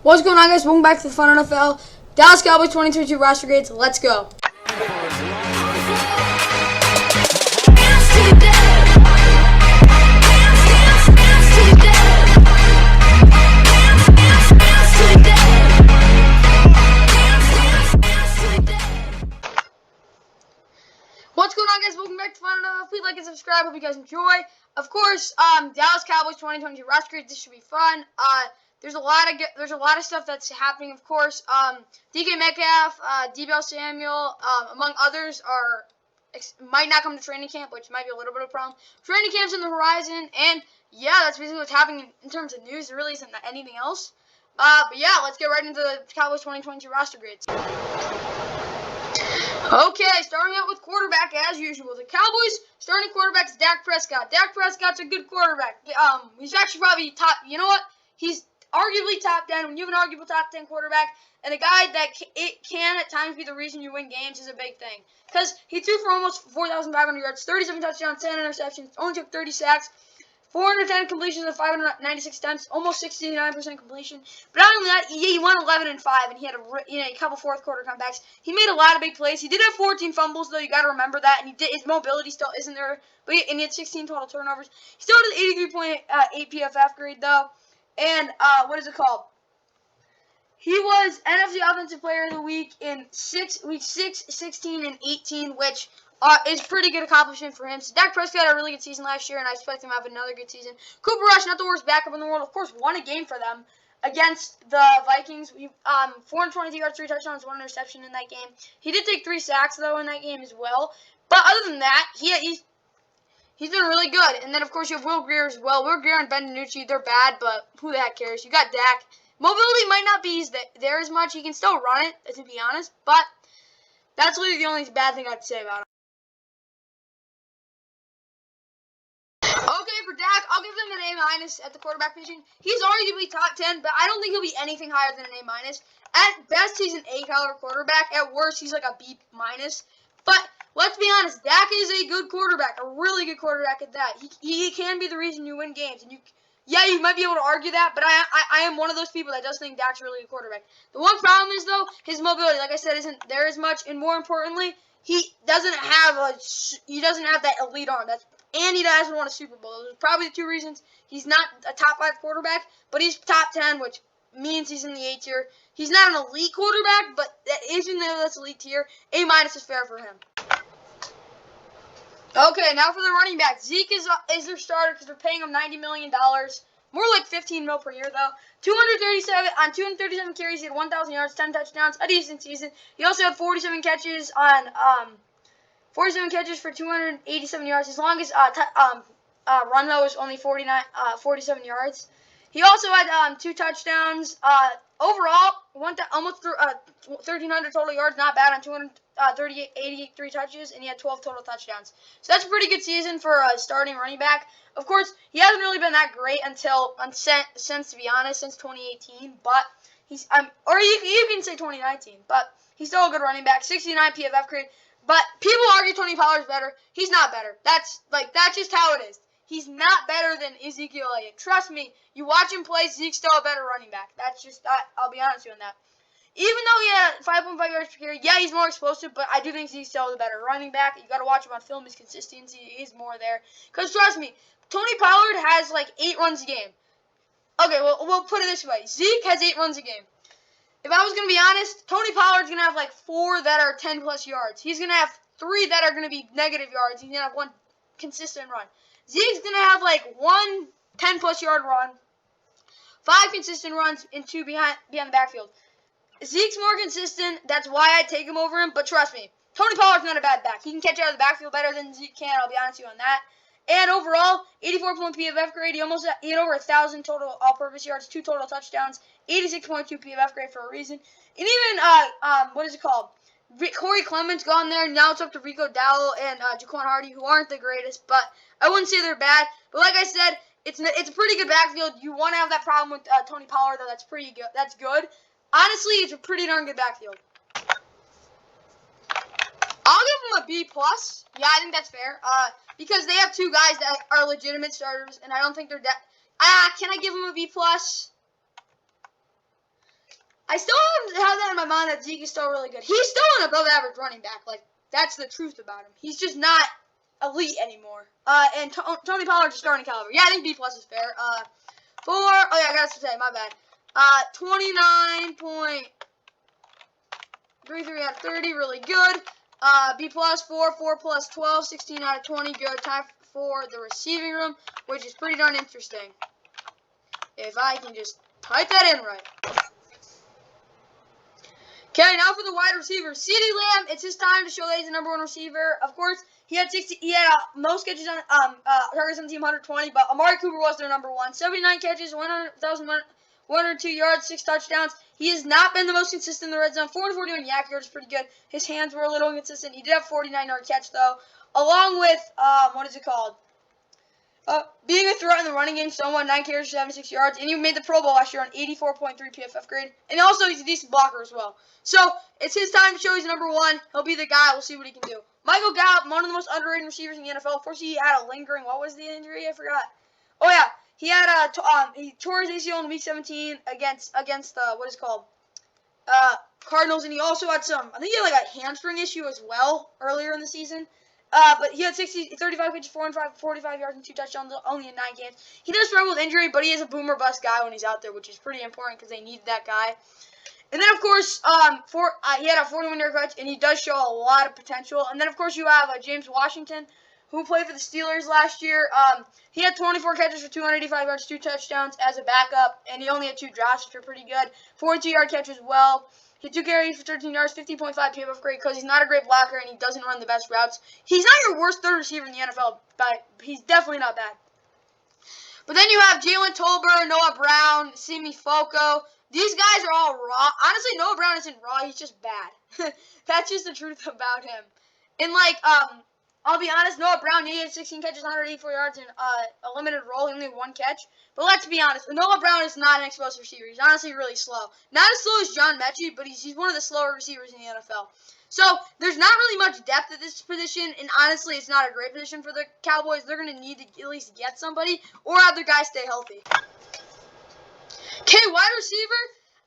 What's going on, guys? Welcome back to the Fun NFL. Dallas Cowboys 2022 roster grades. Let's go. What's going on, guys? Welcome back to Fun NFL. Please like and subscribe. Hope you guys enjoy. Of course, Dallas Cowboys 2022 roster grades. This should be fun. There's a lot of stuff that's happening. Of course, DK Metcalf, Deebo Samuel, among others, might not come to training camp, which might be a little bit of a problem. Training camp's on the horizon, and yeah, that's basically what's happening in terms of news. There really isn't anything else. But yeah, let's get right into the Cowboys 2022 roster grades. Okay, starting out with quarterback as usual. The Cowboys starting quarterback is Dak Prescott. Dak Prescott's a good quarterback. He's actually probably top. You know what? He's arguably top 10. When you have an arguable top 10 quarterback and a guy that it can at times be the reason you win games is a big thing. Because he threw for almost 4,500 yards, 37 touchdowns, 10 interceptions, only took 30 sacks, 410 completions and 596 attempts, almost 69% completion. But not only that, he went 11-5, and he had a couple fourth quarter comebacks. He made a lot of big plays. He did have 14 fumbles, though. You got to remember that. And his mobility still isn't there. But he had 16 total turnovers. He still had an 83.8 PFF grade, though. And what is it called? He was NFC Offensive Player of the Week in week 6, 16, and 18, which is pretty good accomplishment for him. So Dak Prescott had a really good season last year, and I expect him to have another good season. Cooper Rush, not the worst backup in the world, of course, won a game for them against the Vikings. 422 yards, 3 touchdowns, 1 interception in that game. He did take 3 sacks, though, in that game as well. But other than that, he's been really good. And then, of course, you have Will Grier as well. Will Grier and Ben DiNucci, they're bad, but who the heck cares? You got Dak. Mobility might not be there as much. He can still run it, to be honest. But that's literally the only bad thing I have to say about him. Okay, for Dak, I'll give him an A- at the quarterback position. He's arguably top 10, but I don't think he'll be anything higher than an A-. At best, he's an A-caliber quarterback. At worst, he's like a B-. But let's be honest, Dak is a good quarterback, a really good quarterback at that. He can be the reason you win games. And you might be able to argue that, but I am one of those people that does think Dak's a really good quarterback. The one problem is, though, his mobility, like I said, isn't there as much. And more importantly, he doesn't have that elite arm. And he hasn't won a Super Bowl. Those are probably the 2 reasons. He's not a top 5 quarterback, but he's top 10, which means he's in the A tier. He's not an elite quarterback, but even though that's elite tier, A- is fair for him. Okay, now for the running back. Zeke is their starter because they're paying him $90 million. More like $15 million per year, though. 237 carries, he had 1,000 yards, 10 touchdowns, a decent season. He also had 47 catches for 287 yards. His longest run, though, was only 47 yards. He also had 2 touchdowns. Overall, almost 1,300 total yards, not bad on 83 touches, and he had 12 total touchdowns. So that's a pretty good season for a starting running back. Of course, he hasn't really been that great since, to be honest, since 2018. But or you can say 2019. But he's still a good running back. 69 PFF grade. But people argue Tony Pollard's better. He's not better. That's just how it is. He's not better than Ezekiel Elliott. Trust me, you watch him play, Zeke's still a better running back. That's just, I'll be honest with you on that. Even though he had 5.5 yards per carry, yeah, he's more explosive, but I do think Zeke's still the better running back. You got to watch him on film. His consistency is more there. Because trust me, Tony Pollard has like 8 runs a game. Okay, well, we'll put it this way. Zeke has 8 runs a game. If I was going to be honest, Tony Pollard's going to have like 4 that are 10-plus yards. He's going to have 3 that are going to be negative yards. He's going to have 1 consistent run. Zeke's going to have like 1 10-plus yard run, 5 consistent runs, and 2 behind the backfield. Zeke's more consistent. That's why I take him over him. But trust me, Tony Pollard's not a bad back. He can catch out of the backfield better than Zeke can. I'll be honest with you on that. And overall, 84.0 PFF grade. He had over 1,000 total all-purpose yards, 2 total touchdowns, 86.2 PFF grade for a reason. And even what is it called? Corey Clement's gone there. Now it's up to Rico Dowdle and Jaquan Hardy, who aren't the greatest, but I wouldn't say they're bad. But like I said, it's a pretty good backfield. You want to have that problem with Tony Pollard, though. That's pretty good. That's good. Honestly, it's a pretty darn good backfield. I'll give him a B+. Yeah, I think that's fair. Because they have 2 guys that are legitimate starters, and I don't think they're that. Can I give him a B+? I still have that in my mind that Zeke is still really good. He's still an above-average running back. Like, that's the truth about him. He's just not elite anymore. And Tony Pollard's a starting caliber. Yeah, I think B+ is fair. Oh yeah, I got to say, my bad. 29.33 out of 30, really good. B+, 4 plus 12, 16 out of 20, good. Time for the receiving room, which is pretty darn interesting. If I can just type that in right. Okay, now for the wide receiver, CeeDee Lamb. It's his time to show that he's the #1 receiver. Of course, he had most catches on targets on the team, 120, but Amari Cooper was their #1. 79 catches, 102 yards, 6 touchdowns. He has not been the most consistent in the red zone. 441 yak yards is pretty good. His hands were a little inconsistent. He did have a 49-yard catch though, along with being a threat in the running game, somewhat 9 carries, 76 yards, and he made the Pro Bowl last year on 84.3 PFF grade. And also, he's a decent blocker as well. So, it's his time to show he's #1. He'll be the guy. We'll see what he can do. Michael Gallup, one of the most underrated receivers in the NFL. Of course, he had a lingering, what was the injury? I forgot. Oh, yeah. He had he tore his ACL in Week 17 against Cardinals, and he also had I think he had like a hamstring issue as well earlier in the season. But he had 35 pitches, 445 yards, and 2 touchdowns, only in 9 games. He does struggle with injury, but he is a boomer bust guy when he's out there, which is pretty important because they need that guy. And then, of course, he had a 41-yard catch, and he does show a lot of potential. And then, of course, you have James Washington, who played for the Steelers last year. He had 24 catches for 285 yards, 2 touchdowns as a backup, and he only had 2 drops, which are pretty good. 42-yard catch as well. He had 2 carries for 13 yards, 50.5 PFF grade because he's not a great blocker and he doesn't run the best routes. He's not your worst third receiver in the NFL, but he's definitely not bad. But then you have Jalen Tolbert, Noah Brown, Simi Foco. These guys are all raw. Honestly, Noah Brown isn't raw. He's just bad. That's just the truth about him. And, I'll be honest, Noah Brown, he had 16 catches, 184 yards, and a limited role. He only had 1 catch. But let's be honest, Noah Brown is not an explosive receiver. He's honestly really slow. Not as slow as John Mechie, but he's one of the slower receivers in the NFL. So, there's not really much depth at this position, and honestly, it's not a great position for the Cowboys. They're going to need to at least get somebody or have their guys stay healthy. Okay, wide receiver.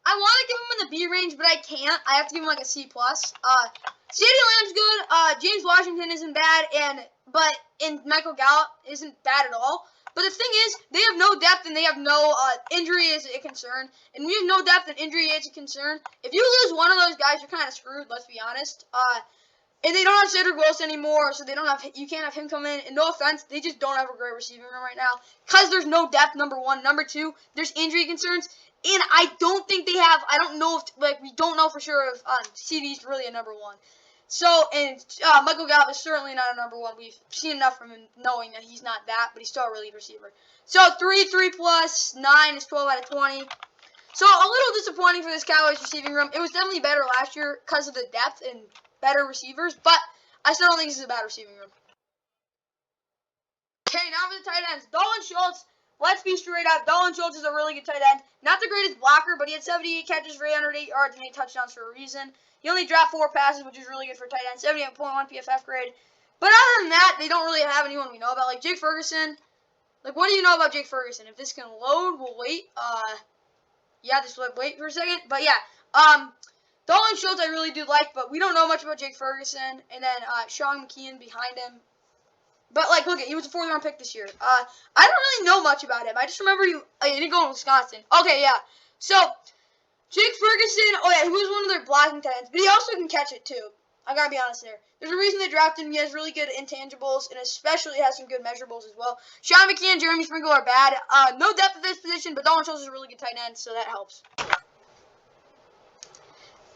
I want to give him in the B range, but I can't. I have to give him like a C+. CeeDee Lamb's good. James Washington isn't bad, but Michael Gallup isn't bad at all. But the thing is, they have no depth and they have no injury is a concern. And we have no depth and injury is a concern. If you lose one of those guys, you're kind of screwed. Let's be honest. And they don't have Cedric Wilson anymore, so you can't have him come in. And no offense, they just don't have a great receiving room right now because there's no depth. #1, #2, there's injury concerns. And I don't think they have. I don't know if we don't know for sure if CeeDee's really a #1. So, and Michael Gallup is certainly not a #1. We've seen enough from him knowing that he's not that, but he's still a really good receiver. So, 3 plus 9 is 12 out of 20. So, a little disappointing for this Cowboys receiving room. It was definitely better last year because of the depth and better receivers, but I still don't think this is a bad receiving room. Okay, now for the tight ends. Dalton Schultz. Let's be straight up. Dalton Schultz is a really good tight end. Not the greatest blocker, but he had 78 catches for 808 yards and 8 touchdowns for a reason. He only dropped 4 passes, which is really good for a tight end. 78.1 PFF grade. But other than that, they don't really have anyone we know about. Like Jake Ferguson. What do you know about Jake Ferguson? If this can load, we'll wait. Yeah, just wait for a second. But yeah, Dalton Schultz I really do like, but we don't know much about Jake Ferguson. And then Sean McKeon behind him. But, look, he was a 4th-round pick this year. I don't really know much about him. I just remember he didn't go to Wisconsin. Okay, yeah. So, Jake Ferguson, he was one of their blocking tight ends, but he also can catch it, too. I gotta be honest there. There's a reason they drafted him. He has really good intangibles, and especially has some good measurables as well. Sean McKeon and Jeremy Sprinkle are bad. No depth at this position, but Dalton Schultz is a really good tight end, so that helps.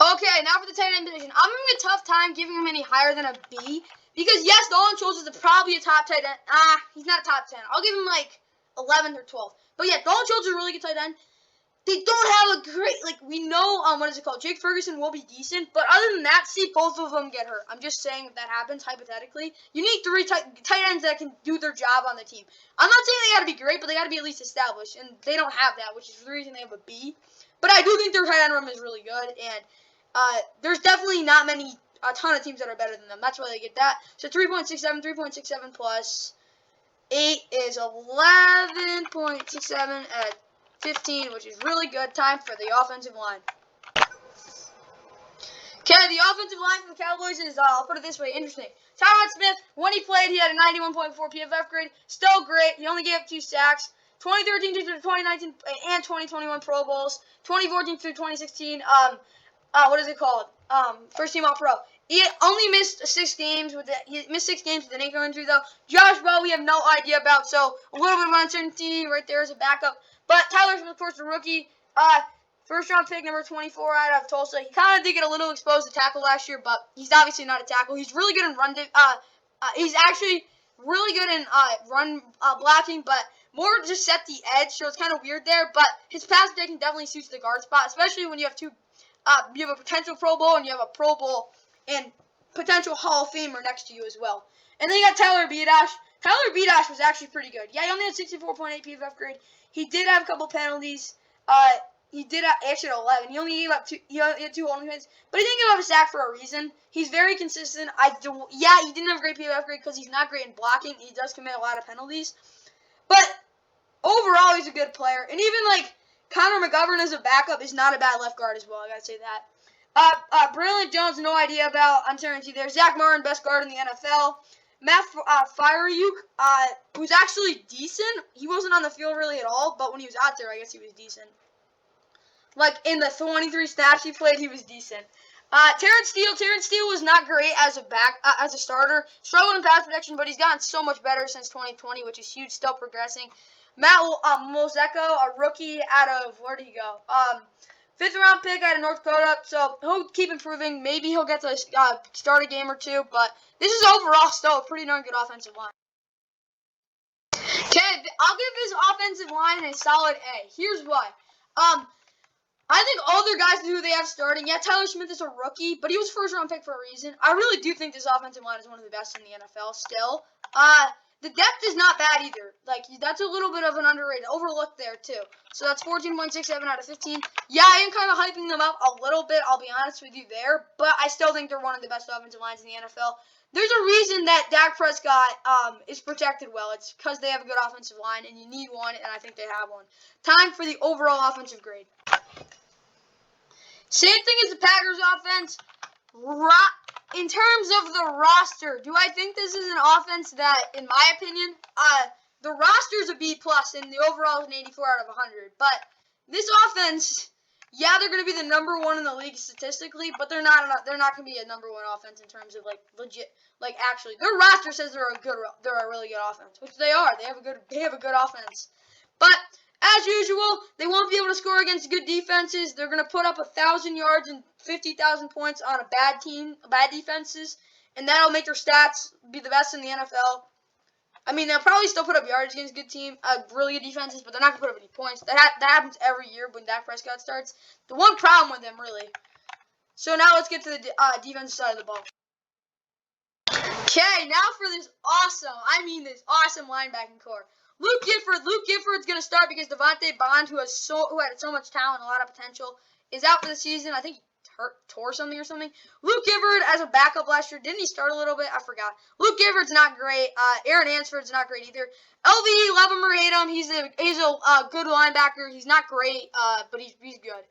Okay, now for the tight end position. I'm having a tough time giving him any higher than a B. Because, yes, Dalton Schultz is probably a top tight end. He's not a top 10. I'll give him, 11th or 12th. But, yeah, Dalton Schultz is a really good tight end. They don't have a great, we know, Jake Ferguson will be decent. But other than that, see, both of them get hurt. I'm just saying if that happens, hypothetically. You need 3 tight ends that can do their job on the team. I'm not saying they got to be great, but they got to be at least established. And they don't have that, which is the reason they have a B. But I do think their tight end room is really good. And there's definitely not a ton of teams that are better than them. That's why they get that. So 3.67 plus 8 is 11.67 at 15, which is really good. Time for the offensive line. Okay, the offensive line for the Cowboys is, I'll put it this way, interesting. Tyron Smith, when he played, he had a 91.4 PFF grade. Still great. He only gave up 2 sacks. 2013 through 2019 and 2021 Pro Bowls. 2014 through 2016, what is it called? First team All Pro. He only missed 6 games with an ankle injury though. Josh Bell, we have no idea about, so a little bit of uncertainty right there as a backup. But Tyler Smith, of course, the rookie. First round pick, number 24 out of Tulsa. He kind of did get a little exposed to tackle last year, but he's obviously not a tackle. He's really good in run. He's actually really good in run blocking, but more just set the edge. So it's kind of weird there. But his pass protection definitely suits the guard spot, especially when you have you have a potential Pro Bowl and you have a Pro Bowl and potential Hall of Famer next to you as well. And then you got Tyler Bedash. Tyler Bedash was actually pretty good. Yeah, he only had 64.8 PFF grade. He did have a couple penalties. He did actually had 11. He only gave up 2. He had 2 holding hits, but he didn't give up a sack for a reason. He's very consistent. Yeah, he didn't have a great PFF grade because he's not great in blocking. He does commit a lot of penalties, but overall he's a good player. And even like Connor McGovern as a backup is not a bad left guard as well. I gotta say that. Brilliant Jones, no idea about uncertainty there. Zach Martin, best guard in the NFL. Matt Fireyuk, who's actually decent. He wasn't on the field really at all, but when he was out there, I guess he was decent. Like, in the 23 snaps he played, he was decent. Terrence Steele was not great as a starter. Struggled in pass protection, but he's gotten so much better since 2020, which is huge, still progressing. Matt Mozeko, a rookie out of, where did he go? 5th round pick out of North Dakota, so he'll keep improving. Maybe he'll get to start a game or 2, but this is overall still a pretty darn good offensive line. Okay, I'll give this offensive line a solid A. Here's why. I think all their guys who they have starting, yeah, Tyler Smith is a rookie, but he was first-round pick for a reason. I really do think this offensive line is one of the best in the NFL still. The depth is not bad either. Like, that's a little bit of an overlooked there, too. So that's 14.67 out of 15. Yeah, I am kind of hyping them up a little bit, I'll be honest with you there, but I still think they're one of the best offensive lines in the NFL. There's a reason that Dak Prescott is protected well. It's because they have a good offensive line, and you need one, and I think they have one. Time for the overall offensive grade. Same thing as the Packers offense. In terms of the roster, do I think this is an offense that, in my opinion, the roster is a B+, and the overall is an 84 out of 100. But this offense, yeah, they're going to be the number 1 in the league statistically, but they're not going to be a number 1 offense in terms of like legit, like actually. Their roster says they're a really good offense, which they are. They have a good offense, but as usual, they won't be able to score against good defenses. They're going to put up 1,000 yards and 50,000 points on a bad defenses, and that'll make their stats be the best in the NFL. I mean, they'll probably still put up yards against really good defenses, but they're not going to put up any points. That happens every year when Dak Prescott starts. The one problem with them, really. So now let's get to the defensive side of the ball. Okay, now for this awesome linebacking core. Luke Gifford's going to start because Devontae Bond, who had so much talent and a lot of potential, is out for the season. I think he tore something or something. Luke Gifford as a backup last year. Didn't he start a little bit? I forgot. Luke Gifford's not great. Aaron Hansford's not great either. LVE, love him or hate him. He's a good linebacker. He's not great, but he's good.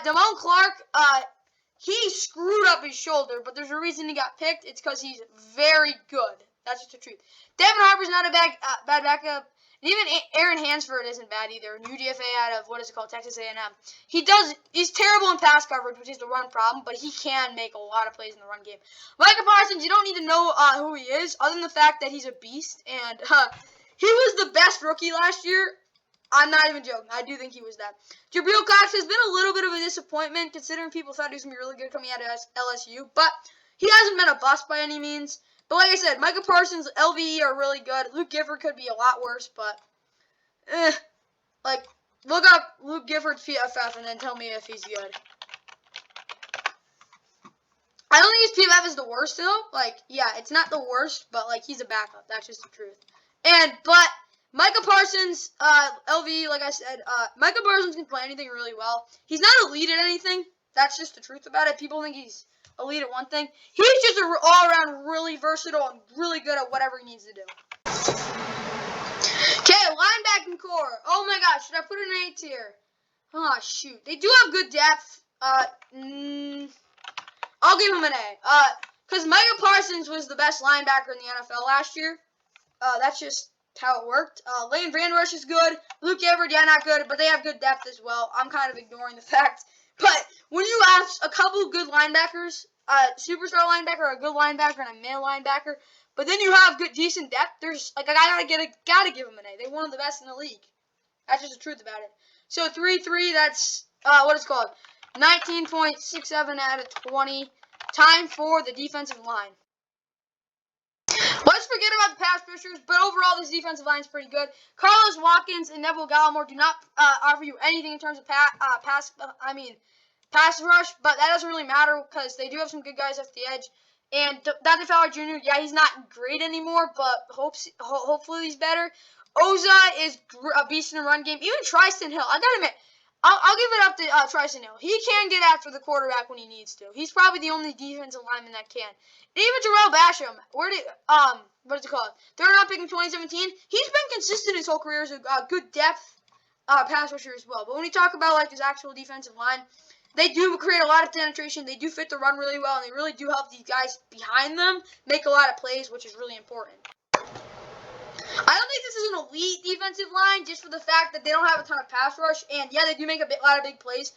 Damone Clark, he screwed up his shoulder, but there's a reason he got picked. It's because he's very good. That's just the truth. Devin Harper's not a bad backup. And even Aaron Hansford isn't bad either. An UDFA out of, Texas A&M. He's terrible in pass coverage, which is the run problem, but he can make a lot of plays in the run game. Micah Parsons, you don't need to know who he is, other than the fact that he's a beast. And he was the best rookie last year. I'm not even joking. I do think he was that. Jabril Cox has been a little bit of a disappointment, considering people thought he was going to be really good coming out of LSU. But he hasn't been a bust by any means. But like I said, Micah Parsons, LVE are really good. Luke Gifford could be a lot worse, but look up Luke Gifford's PFF and then tell me if he's good. I don't think his PFF is the worst though. Yeah, it's not the worst, but he's a backup. That's just the truth. But Micah Parsons, LVE, like I said, Micah Parsons can play anything really well. He's not elite at anything. That's just the truth about it. People think he's elite at one thing. He's just an all-around really versatile and really good at whatever he needs to do. Okay, linebacking core. Oh my gosh, should I put an A tier? Oh shoot, they do have good depth. I'll I'll give him an A. Because Micah Parsons was the best linebacker in the NFL last year. That's just how it worked. Leighton Van Der Esch is good. Luke Everett, yeah, not good, but they have good depth as well. I'm kind of ignoring the fact. But when you have a couple good linebackers, a superstar linebacker, a good linebacker, and a male linebacker, but then you have good, decent depth, there's like I gotta give them an A. They're one of the best in the league. That's just the truth about it. So 3-3, that's what it's called. 19.67 out of 20. Time for the defensive line. Let's forget about the pass rushers, but overall this defensive line is pretty good. Carlos Watkins and Neville Gallimore do not offer you anything in terms of pass rush, but that doesn't really matter because they do have some good guys off the edge. And Dante Fowler Jr., yeah, he's not great anymore, but hopefully he's better. Oza is a beast in the run game. Even Tristan Hill, I gotta admit, I'll give it up to Tristan Hill. He can get after the quarterback when he needs to. He's probably the only defensive lineman that can. And even Terrell Basham, what is it called? Third round pick in 2017. He's been consistent his whole career as a good depth pass rusher as well. But when you talk about like his actual defensive line, they do create a lot of penetration. They do fit the run really well, and they really do help these guys behind them make a lot of plays, which is really important. I don't think this is an elite defensive line just for the fact that they don't have a ton of pass rush. And, yeah, they do make a lot of big plays.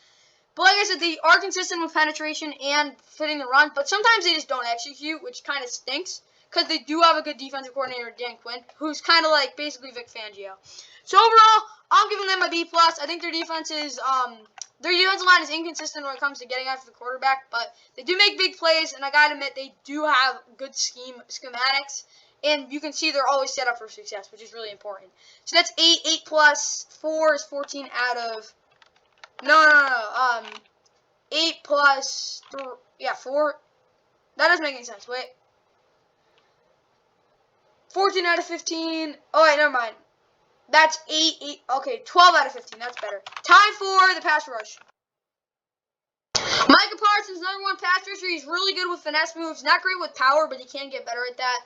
But, like I said, they are consistent with penetration and fitting the run. But sometimes they just don't execute, which kind of stinks. Because they do have a good defensive coordinator, Dan Quinn, who's kind of like basically Vic Fangio. So, overall, I'm giving them a B+. I think their defense is their defensive line is inconsistent when it comes to getting after the quarterback. But they do make big plays. And I got to admit, they do have good schematics. And you can see they're always set up for success, which is really important. So that's 8. 8 plus 4 is 14 out of... No. 8 plus... 4. That doesn't make any sense. Wait. 14 out of 15. Oh, wait, never mind. That's 8. Okay, 12 out of 15. That's better. Time for the pass rush. Micah Parsons, number 1 pass rusher. He's really good with finesse moves. Not great with power, but he can get better at that.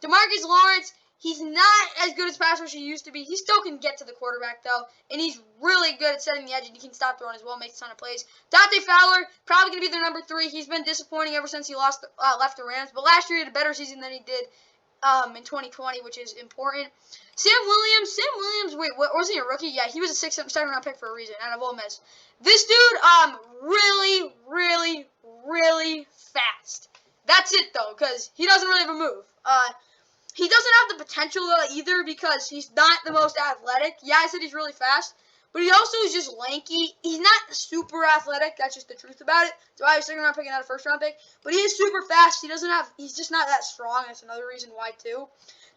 DeMarcus Lawrence, he's not as good as pass rusher he used to be. He still can get to the quarterback, though. And he's really good at setting the edge, and he can stop throwing as well, makes a ton of plays. Dante Fowler, probably going to be their number 3. He's been disappointing ever since he left the Rams. But last year he had a better season than he did in 2020, which is important. Sam Williams, wait, wasn't he a rookie? Yeah, he was a 7th-round pick for a reason, out of Ole Miss. This dude, really fast. That's it, though, because he doesn't really have a move. He doesn't have the potential either because he's not the most athletic. Yeah, I said he's really fast, but he also is just lanky. He's not super athletic. That's just the truth about it. That's why I was thinking about picking out a 1st-round pick. But he is super fast. He's just not that strong. That's another reason why, too.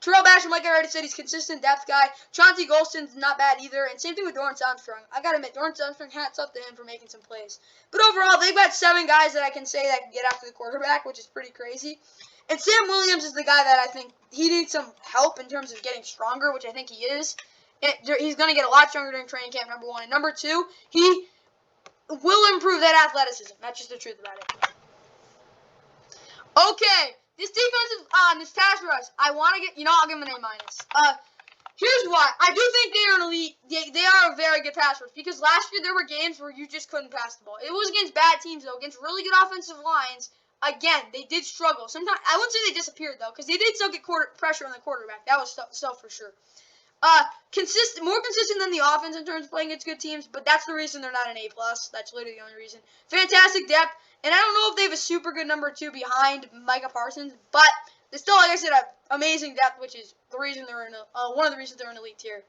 Terrell Basham, like I already said, he's a consistent depth guy. Chauncey Golston's not bad either. And same thing with Dorrance Armstrong. I got to admit, Dorrance Armstrong, hats up to him for making some plays. But overall, they've got 7 guys that I can say that can get after the quarterback, which is pretty crazy. And Sam Williams is the guy that I think he needs some help in terms of getting stronger, which I think he is. He's going to get a lot stronger during training camp, number 1. And number 2, he will improve that athleticism. That's just the truth about it. Okay. This defensive, this pass rush, I want to get, I'll give him an A-. Here's why. I do think they are an elite, they are a very good pass rush, because last year there were games where you just couldn't pass the ball. It was against bad teams, though, against really good offensive lines. Again, they did struggle. Sometimes, I wouldn't say they disappeared, though, because they did still get pressure on the quarterback. That was so for sure. More consistent than the offense in terms of playing against good teams, but that's the reason they're not an A+. That's literally the only reason. Fantastic depth. And I don't know if they have a super good number 2 behind Micah Parsons, but they still, like I said, have amazing depth, which is the reason they're in one of the reasons they're in elite tier.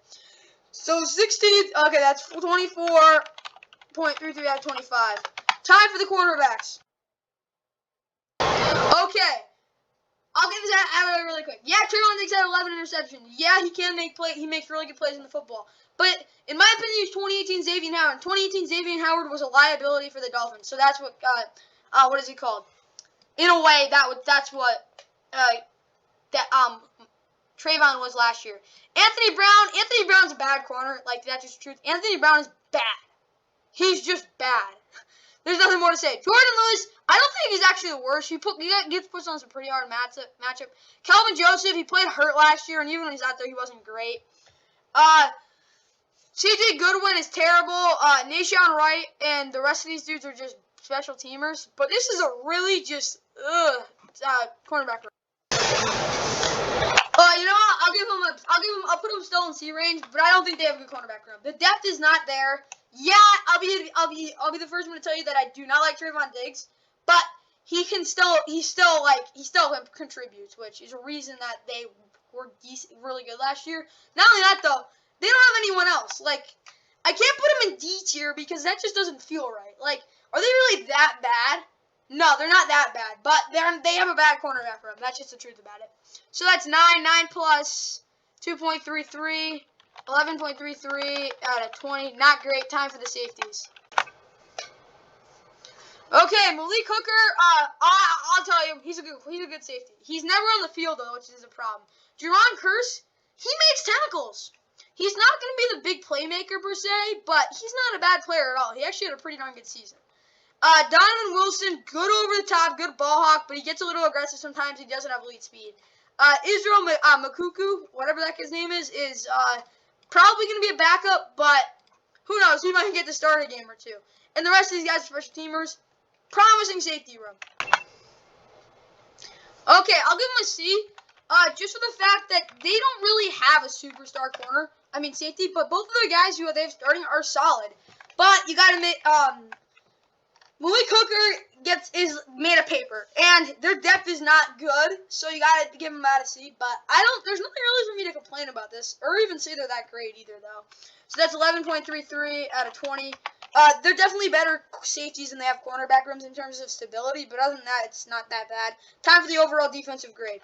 So 16th, okay, that's 24.33 out of 25. Time for the cornerbacks. Okay, I'll get this out of there really quick. Yeah, Trayvon Diggs had 11 interceptions. Yeah, he can make plays. He makes really good plays in the football. But in my opinion, he's 2018 Xavier Howard. 2018 Xavier Howard was a liability for the Dolphins. So that's what what is he called? In a way, that's what Trayvon was last year. Anthony Brown's a bad corner. Like, that's just the truth. Anthony Brown is bad. He's just bad. There's nothing more to say. Jordan Lewis, I don't think he's actually the worst. He gets put on some pretty hard matchup. Kelvin Joseph, he played hurt last year, and even when he's out there, he wasn't great. CJ Goodwin is terrible. Nashawn Wright and the rest of these dudes are just special teamers. But this is a really just cornerback. You know what? I'll put him still in C range, but I don't think they have a good cornerback room. The depth is not there. Yeah, I'll be the first one to tell you that I do not like Trayvon Diggs, but he still contributes, which is a reason that they were really good last year. Not only that though, they don't have anyone else. Like, I can't put them in D tier because that just doesn't feel right. Like, are they really that bad? No, they're not that bad, but they have a bad cornerback room. That's just the truth about it. So that's 9 plus 2.33, 11.33 out of 20. Not great. Time for the safeties. Okay, Malik Hooker. I'll tell you, he's a good safety. He's never on the field though, which is a problem. Jerron Kearse, he makes tackles. He's not going to be the big playmaker per se, but he's not a bad player at all. He actually had a pretty darn good season. Donovan Wilson, good over the top, good ball hawk, but he gets a little aggressive sometimes. He doesn't have elite speed. Israel Makuku, whatever that kid's name is probably going to be a backup, but who knows? He might get to start a game or two. And the rest of these guys are special teamers. Promising safety room. Okay, I'll give him a C. Just for the fact that they don't really have a superstar safety, but both of the guys who they have starting are solid. But you gotta admit, Malik Hooker is made of paper, and their depth is not good, so you gotta give them out a C. But there's nothing really for me to complain about this, or even say they're that great either, though. So that's 11.33 out of 20. They're definitely better safeties than they have cornerback rooms in terms of stability, but other than that, it's not that bad. Time for the overall defensive grade.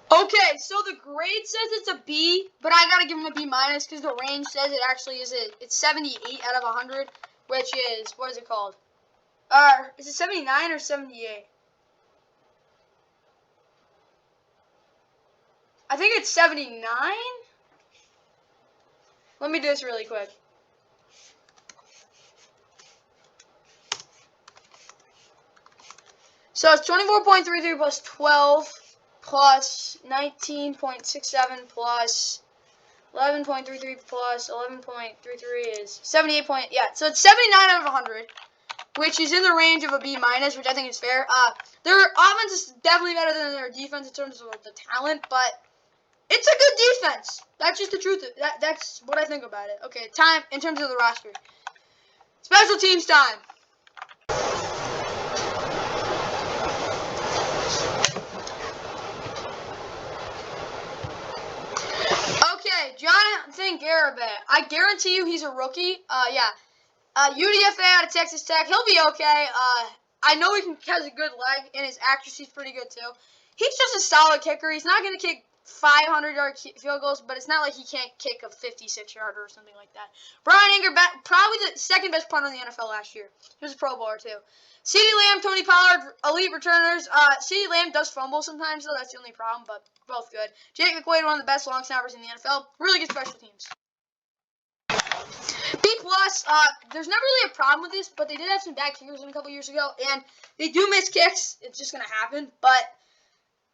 Okay, so the grade says it's a B, but I gotta give them a B minus because the range says it actually is it's 78 out of 100, which is, what is it called? Is it 79 or 78? I think it's 79. Let me do this really quick. So it's 24.33 plus 12 plus 19.67 plus 11.33 plus 11.33 is 78 point. Yeah, so it's 79 out of 100, which is in the range of a B minus, which I think is fair. Their offense is definitely better than their defense in terms of the talent, but it's a good defense. That's just the truth. That's what I think about it. Okay, time in terms of the roster. Special teams time. Okay, Jonathan Garibay. I guarantee you he's a rookie. Yeah. UDFA out of Texas Tech. He'll be okay. I know he has a good leg, and his accuracy's pretty good, too. He's just a solid kicker. He's not going to kick 500-yard field goals, but it's not like he can't kick a 56-yarder or something like that. Brian Anger, probably the second best punter in the NFL last year. He was a Pro Bowler, too. CeeDee Lamb, Tony Pollard, elite returners. CeeDee Lamb does fumble sometimes, though. That's the only problem, but both good. Jake McQuaid, one of the best long snappers in the NFL. Really good special teams. B+, there's not really a problem with this, but they did have some bad kickers a couple years ago, and they do miss kicks. It's just going to happen, but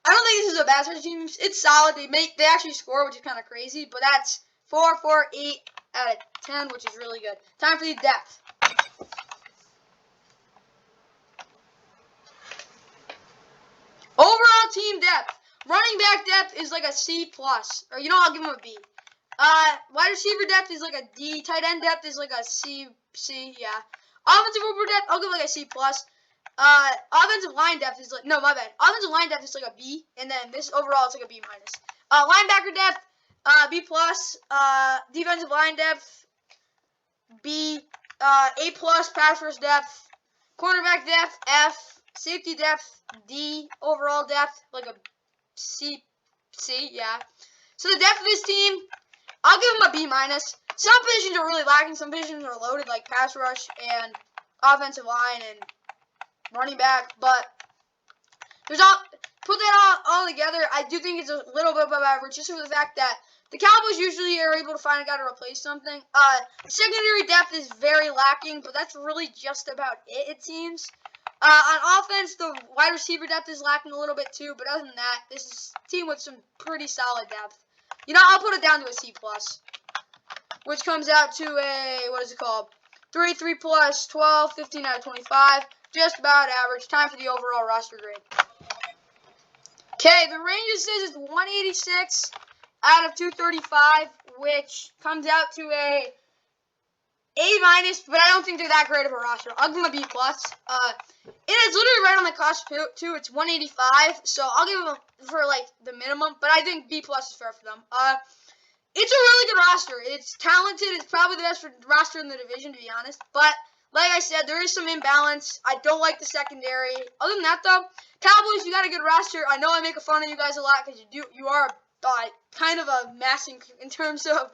I don't think this is a bad special team. It's solid. They actually score, which is kind of crazy, but that's 4, 8 out of 10, which is really good. Time for the depth. Overall team depth. Running back depth is like a C+. Or, I'll give them a B. Wide receiver depth is like a D. Tight end depth is like a C, yeah. Offensive over depth, I'll give like a C+. Offensive line depth is like, no, my bad. Offensive line depth is like a B, and then this overall it's like a B minus. Linebacker depth, B+. Defensive line depth, B. A+. Pass rush depth. Cornerback depth, F. Safety depth, D. Overall depth, like a C, yeah. So the depth of this team, I'll give them a B minus. Some positions are really lacking. Some positions are loaded, like pass rush and offensive line and running back. But put that all together, I do think it's a little bit above average, just for the fact that the Cowboys usually are able to find a guy to replace something. Secondary depth is very lacking, but that's really just about it seems. On offense, the wide receiver depth is lacking a little bit too, but other than that, this is a team with some pretty solid depth. I'll put it down to a C+. which comes out to a, what is it called? 3 plus 12, 15 out of 25. Just about average. Time for the overall roster grade. Okay, the Rangers says it's 186 out of 235, which comes out to a A-, but I don't think they're that great of a roster. I'll give them a B+. It is literally right on the cusp, too. It's 185, so I'll give them for, like, the minimum, but I think B+ is fair for them. It's a really good roster. It's talented. It's probably the best roster in the division, to be honest. But, like I said, there is some imbalance. I don't like the secondary. Other than that, though, Cowboys, you got a good roster. I know I make fun of you guys a lot because you are kind of a mess in terms of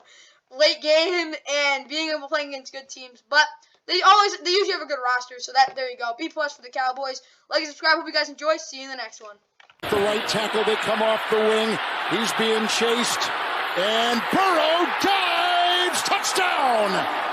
late game and being able to play against good teams. But they usually have a good roster. So there you go. B+ for the Cowboys. Like and subscribe. Hope you guys enjoy. See you in the next one. The right tackle, they come off the wing. He's being chased. And Burrow dives, touchdown!